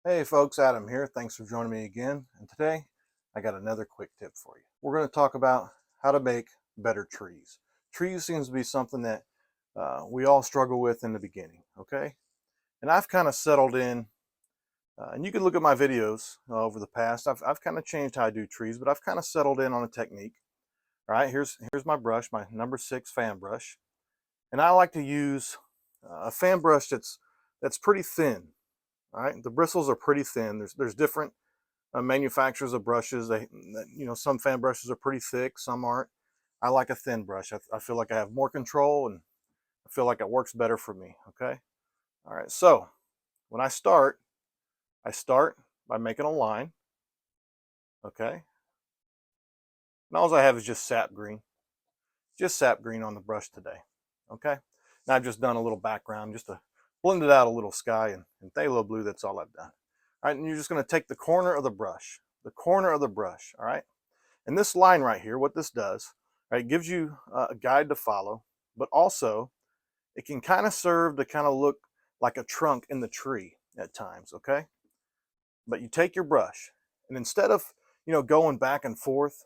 Hey folks, Adam here. Thanks for joining me again. And today I got another quick tip for you. We're going to talk about how to make better trees. Trees seems to be something that we all struggle with in the beginning, okay? And I've kind of settled in, and you can look at my videos over the past. I've kind of changed how I do trees, but I've kind of settled in on a technique. All right, here's my brush, my number 6 fan brush. And I like to use a fan brush that's pretty thin. All right, the bristles are pretty thin. There's different manufacturers of brushes. Some fan brushes are pretty thick, some aren't. I like a thin brush. I feel like I have more control, and I feel like it works better for me. Okay. All right. So when I start by making a line. Okay. And all I have is just sap green, on the brush today. Okay. And I've just done a little background just to blend it out a little sky and phthalo blue. That's all I've done. All right, and you're just going to take the corner of the brush, all right? And this line right here, what this does, right, gives you a guide to follow, but also it can kind of serve to kind of look like a trunk in the tree at times, okay? But you take your brush, and instead of, going back and forth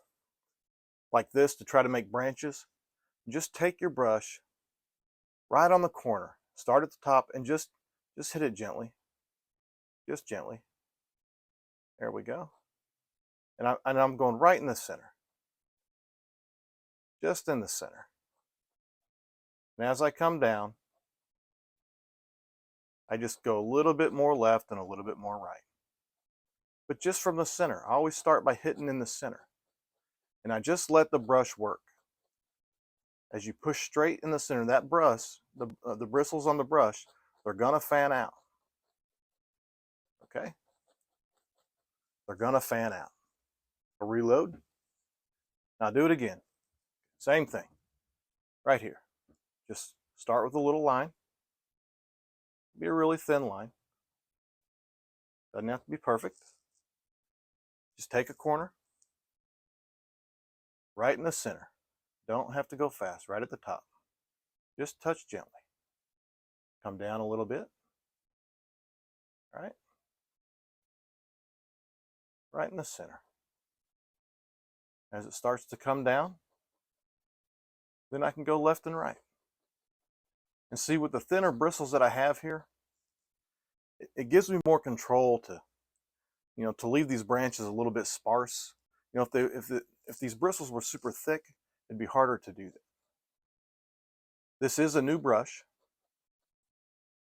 like this to try to make branches, just take your brush right on the corner, start at the top, and just hit it gently, just gently. There we go. And I'm going right in the center, just in the center. And as I come down, I just go a little bit more left and a little bit more right. But just from the center. I always start by hitting in the center. And I just let the brush work. As you push straight in the center, that brush, the bristles on the brush, they're going to fan out. Okay? They're going to fan out. I'll reload. Now do it again. Same thing. Right here. Just start with a little line. Be a really thin line. Doesn't have to be perfect. Just take a corner. Right in the center. Don't have to go fast. Right at the top. Just touch gently. Come down a little bit. Right? Right in the center. As it starts to come down, then I can go left and right. And see, with the thinner bristles that I have here, it gives me more control to, to leave these branches a little bit sparse. If these bristles were super thick, it'd be harder to do that. This is a new brush.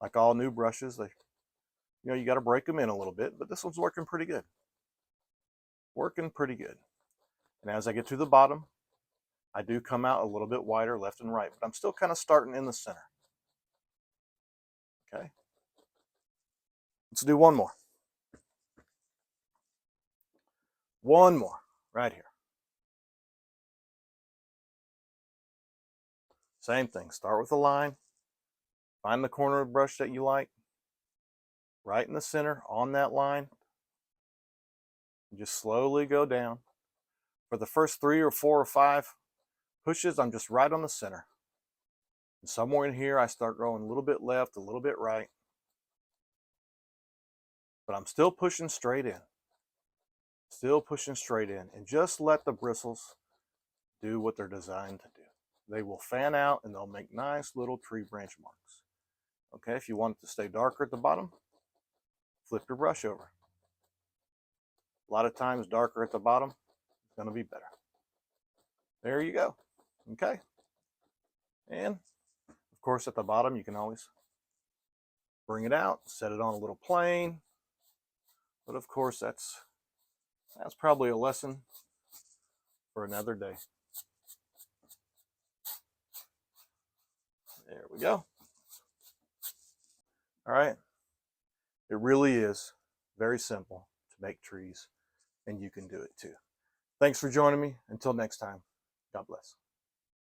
Like all new brushes, you got to break them in a little bit, but this one's working pretty good. Working pretty good. And as I get to the bottom, I do come out a little bit wider left and right, but I'm still kind of starting in the center. Okay. Let's do one more. One more right here. Same thing. Start with a line. Find the corner of the brush that you like. Right in the center on that line. And just slowly go down. For the first 3 or 4 or 5 pushes, I'm just right on the center. And somewhere in here, I start going a little bit left, a little bit right. But I'm still pushing straight in. Still pushing straight in. And just let the bristles do what they're designed to do. They will fan out and they'll make nice little tree branch marks. Okay, if you want it to stay darker at the bottom, flip your brush over. A lot of times darker at the bottom is going to be better. There you go. Okay. And of course at the bottom you can always bring it out, set it on a little plane. But of course that's probably a lesson for another day. There we go. All right. It really is very simple to make trees, and you can do it too. Thanks for joining me. Until next time, God bless.